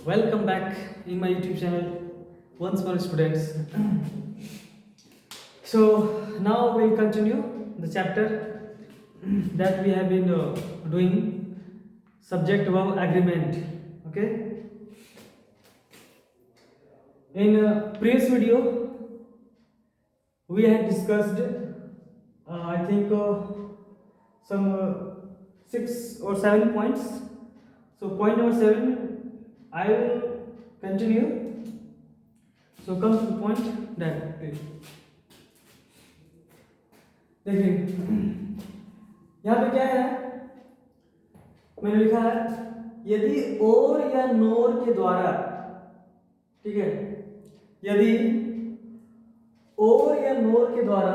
Welcome back in my YouTube channel once more, students. So now we'll continue the chapter that we have been doing, subject verb agreement. Okay. In previous video, we had discussed, I think, some 6 or 7 points. So point number 7, I will continue. So come to the point that देखिए यहाँ पे क्या है, मैंने लिखा है यदि और या नोर के द्वारा, ठीक है, यदि और या नोर के द्वारा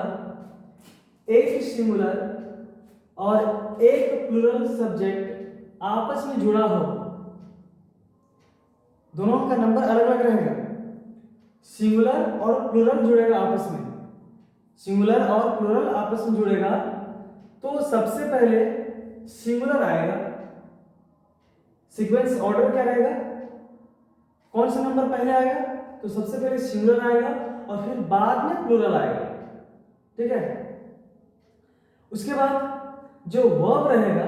एक सिंगुलर और एक प्लूरल सब्जेक्ट आपस में जुड़ा हो, दोनों का नंबर अलग अलग रहेगा, सिंगुलर और प्लूरल जुड़ेगा आपस में, सिंगुलर और प्लूरल आपस में जुड़ेगा, तो सबसे पहले सिंगुलर आएगा, सीक्वेंस ऑर्डर क्या रहेगा, कौन सा नंबर पहले आएगा, तो सबसे पहले सिंगुलर आएगा और फिर बाद में प्लूरल आएगा, ठीक है। उसके बाद जो वर्ब रहेगा,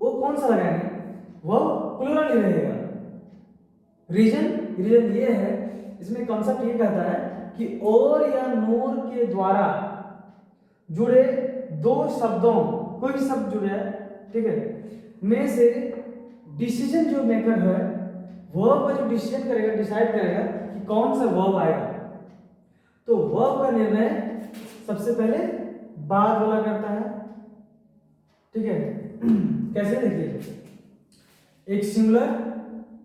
वो कौन सा लगाएंगे, वो प्लूरल ही रहेगा। रीजन ये है, इसमें कॉन्सेप्ट ये कहता है कि और या नोर के द्वारा जुड़े दो शब्दों, कोई भी शब्द जुड़े है, ठीक है, में से डिसीजन जो मेकर है, वर्ब का जो डिसीजन करेगा, डिसाइड करेगा कि कौन सा वर्ब आएगा, तो वर्ब का निर्णय सबसे पहले बाद वाला करता है, ठीक है। कैसे, देखिए, एक सिंगुलर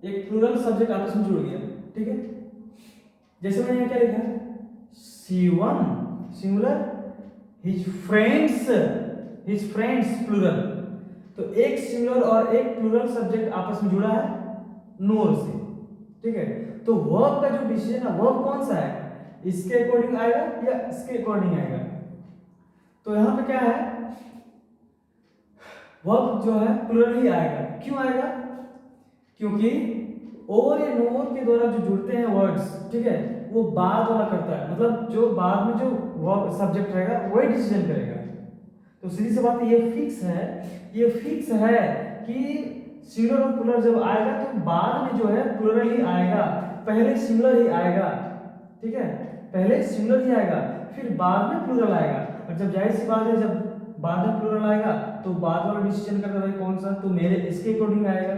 एक प्लूरल सब्जेक्ट आपस में जुड़ गया, ठीक है। जैसे मैंने यहाँ क्या लिखा है, C1 singular, his friends plural, तो एक सिंगुलर और एक प्लूरल सब्जेक्ट आपस में जुड़ा है नोर से, ठीक है। तो वर्ब का जो डिसीजन है, वर्ब कौन सा है, इसके अकॉर्डिंग आएगा या इसके अकॉर्डिंग आएगा, तो यहाँ पे क्या है, वर्ब जो है प्लूरल ही आएगा। क्यों आएगा, क्योंकि और या नोर के द्वारा जो जुड़ते हैं वर्ड्स, ठीक है, वो बाद वाला करता है, मतलब जो बाद में जो वर्ब सब्जेक्ट रहेगा वही डिसीजन करेगा। तो सीधी सी बात ये फिक्स है कि सिंगुलर और प्लूरल जब आएगा तो बाद में जो है प्लूरल ही आएगा, पहले सिंगुलर ही आएगा, ठीक है, पहले सिंगुलर ही आएगा, फिर बाद में प्लूरल आएगा। और जब जाहिर सी बात है, जब बाद में प्लूरल आएगा तो बाद वाला डिसीजन करता है कौन सा, तो मेरे इसके अकॉर्डिंग आएगा,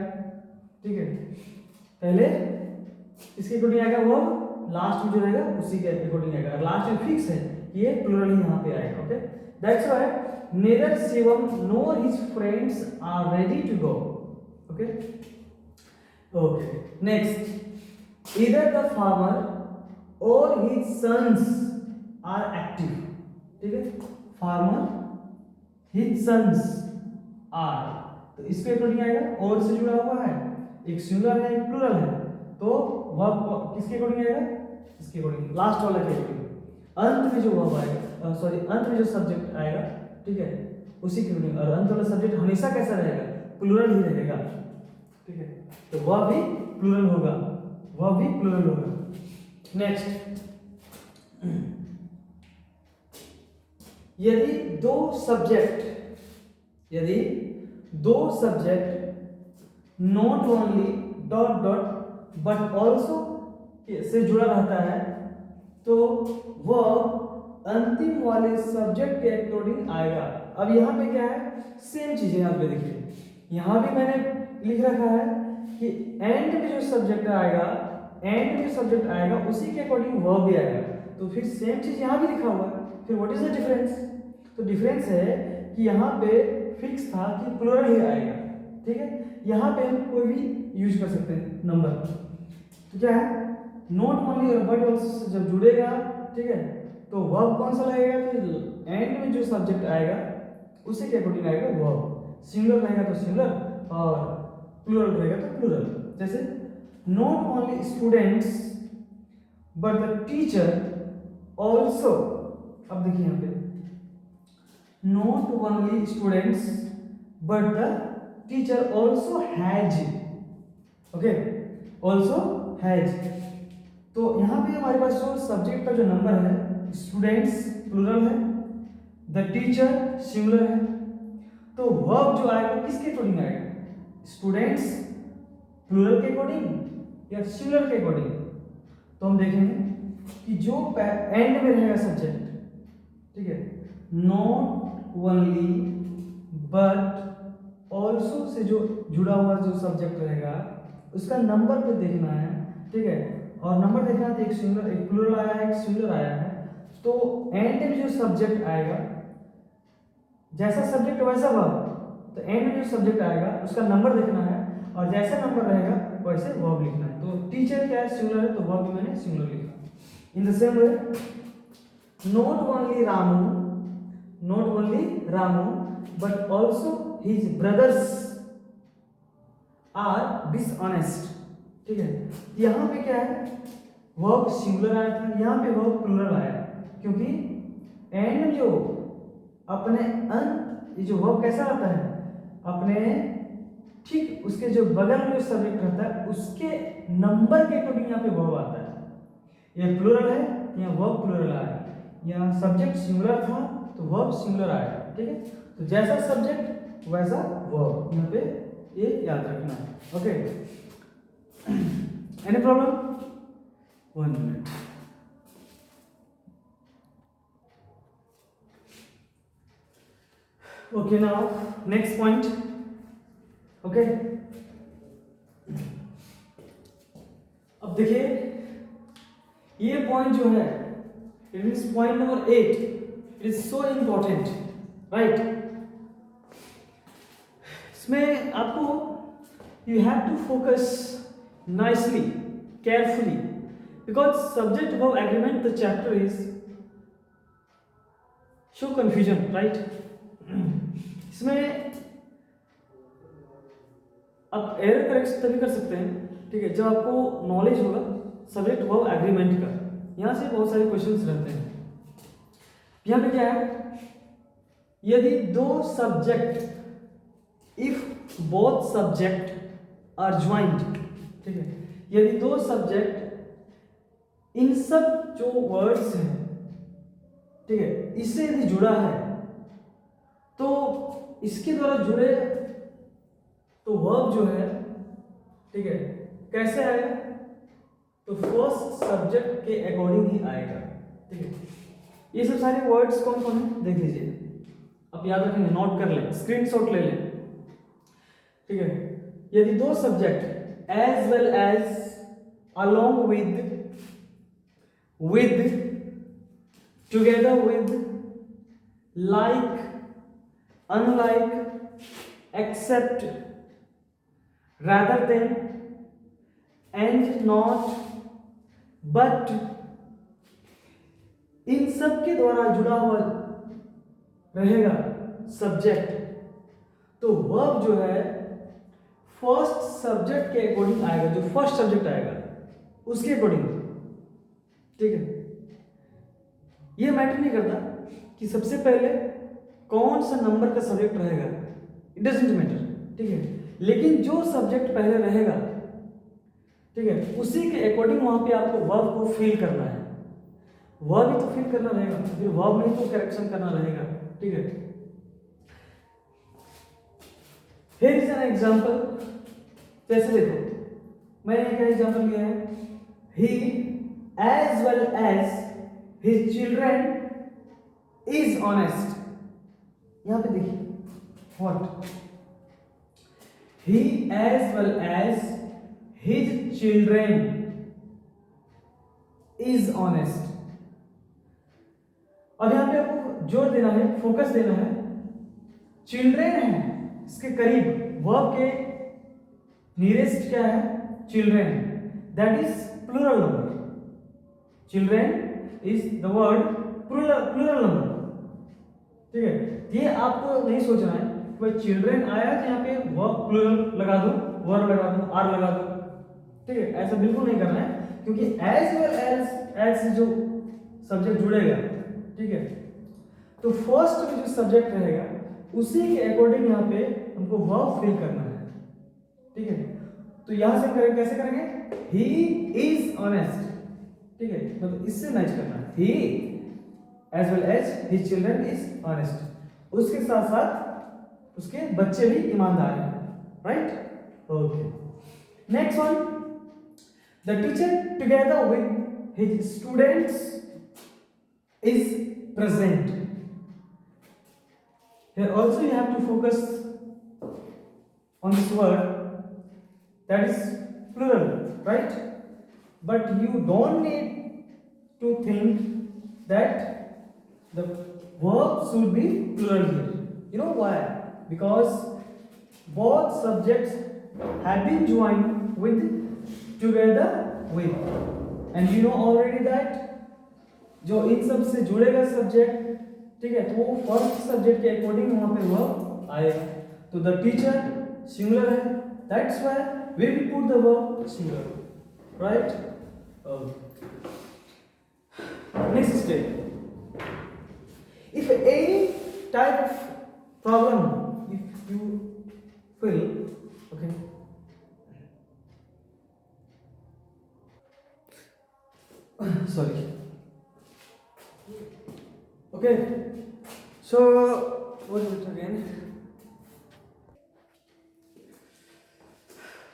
ठीक है, पहले इसके अकॉर्डिंग आएगा, वो लास्ट में जो रहेगा उसी के अकॉर्डिंग आएगा। लास्ट में फिक्स है कि ये प्लूरल ही यहाँ पे आएगा, okay. That's why neither Shivam nor his friends are ready to go, okay. Next, either the farmer or his sons are active, ठीक है, farmer, his sons are, तो इसके अकॉर्डिंग आएगा, और से जुड़ा हुआ है, एक सिंगुलर है एक प्लूरल है, तो वर्ब किसके अकॉर्डिंग आएगा, इसके अकॉर्डिंग, लास्ट वाला के अकॉर्डिंग। अंत में जो वर्ब आएगा, अंत में जो सब्जेक्ट आएगा, ठीक है, उसी के अकॉर्डिंग, और अंत वाला सब्जेक्ट हमेशा कैसा रहेगा, प्लूरल ही रहेगा, ठीक है, तो वह भी प्लूरल होगा, नेक्स्ट, यदि दो subject not only dot dot but also say जुड़ा रहता है, तो वह अंतिम वाले सब्जेक्ट के अकॉर्डिंग आएगा। अब यहाँ पे क्या है, सेम चीज है, यहाँ पे देखिए, यहाँ भी मैंने लिख रखा है कि एंड में जो सब्जेक्ट आएगा उसी के अकॉर्डिंग वर्ब भी आएगा, तो फिर सेम चीज यहाँ भी लिखा हुआ है, फिर व्हाट इज द डिफरेंस, तो डिफरेंस है कि यहाँ पे फिक्स था कि प्लूरल ही आएगा, ठीक है, यहाँ पे हम कोई भी यूज कर सकते हैं नंबर, तो क्या है, नॉट ओनली और बट ऑल्सो जब जुड़ेगा, ठीक है, तो वर्ब कौन सा लगेगा, फिर एंड में जो सब्जेक्ट आएगा उसी के अकॉर्डिंग आएगा वर्ब, सिंगुलर रहेगा तो सिंगुलर और प्लूरल रहेगा तो प्लूरल। जैसे not only students but the teacher also, अब देखिए यहाँ पे, not only students but the teacher also has okay, also has. तो यहाँ पे हमारे पास जो सब्जेक्ट का जो नंबर है, स्टूडेंट्स प्लूरल है, द टीचर सिंगुलर है, तो वर्ब जो आएगा किसके अकॉर्डिंग आएगा, स्टूडेंट्स प्लूरल के अकॉर्डिंग या सिंगुलर के अकॉर्डिंग। तो हम देखेंगे कि जो एंड में रहेगा सब्जेक्ट, ठीक है, not only but also say जो जुड़ा हुआ जो सब्जेक्ट रहेगा उसका नंबर पे देखना है, ठीक है, और नंबर देखना है तो एक सिंगुलर, एक प्लूरल आया है, एक सिंगुलर आया है, तो एंड में जो सब्जेक्ट आएगा, जैसा सब्जेक्ट वैसा वर्ब, तो एंड में जो सब्जेक्ट आएगा उसका नंबर देखना है और जैसा नंबर रहेगा वैसे वर्ब लिखना है। तो टीचर क्या है, सिंगुलर है, तो वर्ब भी मैंने सिंगुलर लिखा। In the same way, not only Ramu but also his brothers are dishonest, ठीक है। यहाँ पे क्या है, वर्ब सिंगुलर आया था, यहाँ पे वर्ब प्लूरल आया, क्योंकि एंड जो अपने अंत, ये जो वर्ब कैसा आता है, अपने ठीक उसके जो बगल में जो सब्जेक्ट रहता है उसके नंबर के अकॉर्डिंग यहाँ पे वर्ब आता है। ये प्लूरल है, यहाँ वर्ब प्लूरल आया, यहाँ सब्जेक्ट सिंगुलर था तो वर्ब सिंगुलर आया, ठीक है। तो जैसा सब्जेक्ट वैसा वर्ब, यहाँ पे ये याद रखना है। Okay, any problem? 1 minute. Okay, now next point. Okay, अब देखिए ये पॉइंट जो है, it means point number 8, it is so important, right. इसमें आपको you have to focus nicely, carefully, because subject verb agreement the chapter is show confusion, right. इसमें आप error correct तभी कर सकते हैं, ठीक है, जब आपको नॉलेज होगा सब्जेक्ट वर्ब एग्रीमेंट का। यहाँ से बहुत सारे क्वेश्चंस रहते हैं। यहाँ पे क्या है, यदि दो subject, if both subject are joint, ठीक है, यदि दो सब्जेक्ट इन सब जो वर्ड्स हैं, ठीक है, इससे यदि जुड़ा है तो इसके द्वारा जुड़े तो वर्ब जो है, ठीक है, कैसे आएगा, तो फर्स्ट सब्जेक्ट के अकॉर्डिंग ही आएगा, ठीक है। ये सब सारे वर्ड्स कौन कौन है देख लीजिए, आप याद रखेंगे, नोट कर लें, स्क्रीनशॉट ले लें, ठीक है। यदि दो subject as well as, along with, together with, like, unlike, except, rather than, and not, but, इन सब के द्वारा जुड़ा हुआ रहेगा सब्जेक्ट, तो वर्ब जो है फर्स्ट सब्जेक्ट के अकॉर्डिंग आएगा, जो फर्स्ट सब्जेक्ट आएगा उसके अकॉर्डिंग, ठीक है। ये मैटर नहीं करता कि सबसे पहले कौन सा नंबर का सब्जेक्ट रहेगा, इट डजंट मैटर, ठीक है, लेकिन जो सब्जेक्ट पहले रहेगा, ठीक है, उसी के अकॉर्डिंग वहां पे आपको वर्ब को फिल करना है। वर्ब ही तो फिल करना रहेगा, फिर वर्ब में ही तो करेक्शन करना रहेगा, ठीक है। हियर इज एन एग्जांपल, जैसे देखो मैंने क्या एग्जांपल लिया है, he as well as his children is honest. यहां पे देखिए, what, he as well as his children is honest. अब यहां पे आपको जोर देना है, फोकस देना है, चिल्ड्रन है इसके करीब, वर्ब के नियरेस्ट क्या है, children, that is plural number, children is the word plural number, ठीक है। ये आपको नहीं सोचना है कि भाई चिल्ड्रन आया तो यहाँ पे वर्ब प्लूरल लगा दो, वर्ब लगा दो, आर लगा दो, ठीक है, ऐसा बिल्कुल नहीं करना है, क्योंकि एज वेल एज से जो सब्जेक्ट जुड़ेगा, ठीक है, तो फर्स्ट में जो सब्जेक्ट रहेगा उसी के अकॉर्डिंग यहाँ पे हमको वर्ब फिल करना है, ठीक है। तो यहां से करेंगे, कैसे करेंगे, ही इज ऑनेस्ट, ठीक है, मतलब इससे मैच करना है, he as well as his children is honest, उसके साथ साथ उसके बच्चे भी ईमानदार हैं, right. Okay, next one, the teacher together with his students is present. Here also you have to focus on this word, that is plural, right? But you don't need to think that the verb should be plural here. You know why? Because both subjects have been joined with together with, and you know already that जो इन सब से जुड़ेगा subject, ठीक है, तो वो first subject के according वहां पे वर्ब आएगा। तो द टीचर सिंगुलर है, that's why we will put the verb singular, right. Next step, if any type of problem if you feel, okay, sorry. Okay, so what is it again?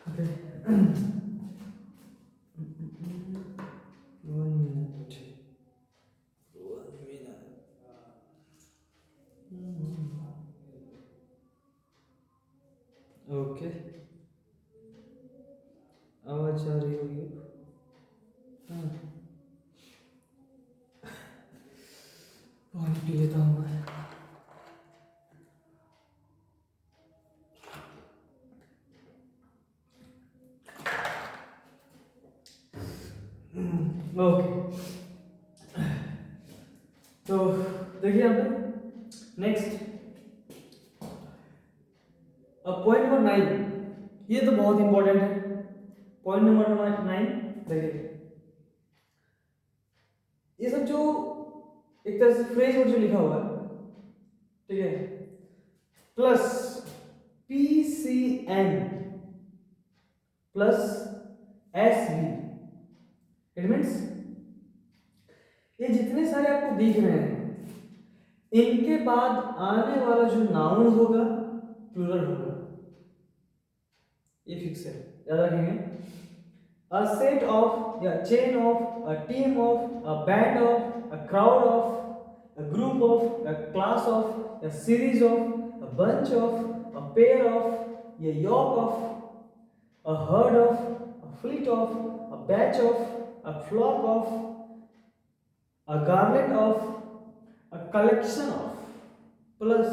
Okay. 1 minute. 1 minute. Okay. आवाज आ रही होगी। हाँ, पानी P लेता हूँ मैं। Okay, तो देखिए यहाँ पे नेक्स्ट, अब पॉइंट नंबर 9, ये तो बहुत इंपॉर्टेंट है। पॉइंट नंबर 9 देखिए, ये सब जो एक तरह से फ्रेज वर्ड जो लिखा हुआ है, ठीक है, plus PCN plus SV, it means ये जितने सारे आपको दिख रहे हैं, इनके बाद आने वाला जो नाउन होगा प्लूरल होगा, ये फिक्स है, याद रखेंगे। A set of, a chain of, a team of, a band of, a crowd of, a group of, a class of, a series of, a bunch of, a pair of, a yoke of, a herd of, a fleet of, a batch of, a flock of, a garland of, a collection of, plus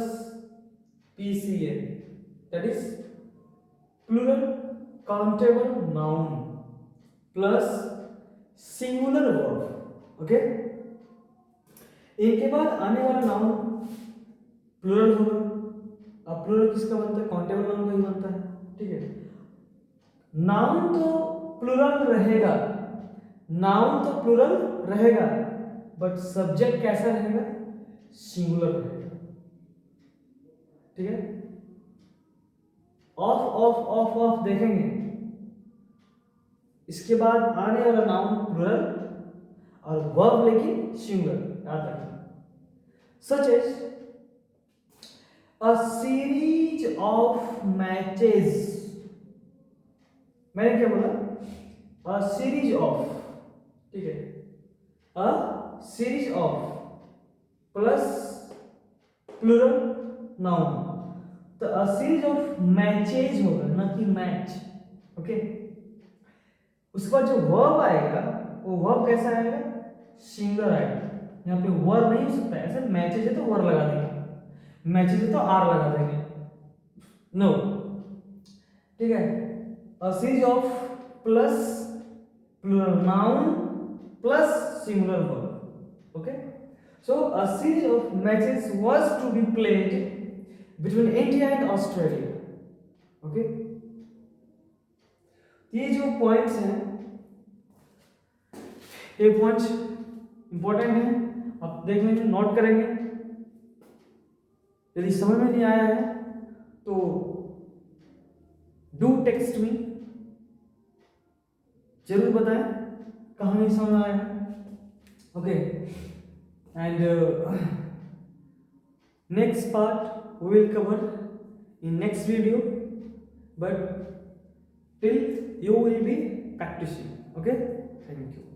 PCN, that is plural countable noun plus singular verb, okay. इनके बाद आने वाला noun plural होगा। अब plural किसका बनता है? Countable noun का ही बनता है, ठीक है। नाउन तो प्लूरल रहेगा, नाउन तो प्लूरल रहेगा, बट सब्जेक्ट कैसा रहेगा? सिंगुलर रहेगा, ठीक है। ऑफ ऑफ ऑफ ऑफ देखेंगे, इसके बाद आने वाला नाउन प्लूरल और वर्ब लेकिन सिंगुलर, याद रखिए। Such as a series of matches, मैंने क्या बोला? अ सीरीज ऑफ, ठीक है, a series of plus plural noun, तो अ सीरीज ऑफ मैचेस होगा, ना कि मैच, ओके। उसके बाद जो वर्ब आएगा वो वर्ब कैसा आएगा? सिंगुलर आएगा। यहाँ पे वर्ब नहीं हो सकता, ऐसे मैचेज है तो वर्ब लगा देंगे, मैचेज है तो आर लगा देंगे, नो, ठीक है। A series of plus plural noun plus singular verb, okay. So a series of matches was to be played between India and Australia, okay. ये जो पॉइंट्स हैं, ये पॉइंट्स इंपॉर्टेंट है, आप देख लेंगे, नोट करेंगे। यदि समझ में नहीं आया है तो डू टेक्स्ट मी, जरूर बताएं कहानी समझ आया। Okay, and next part we will cover in next video, but till you will be practicing. Okay, thank you.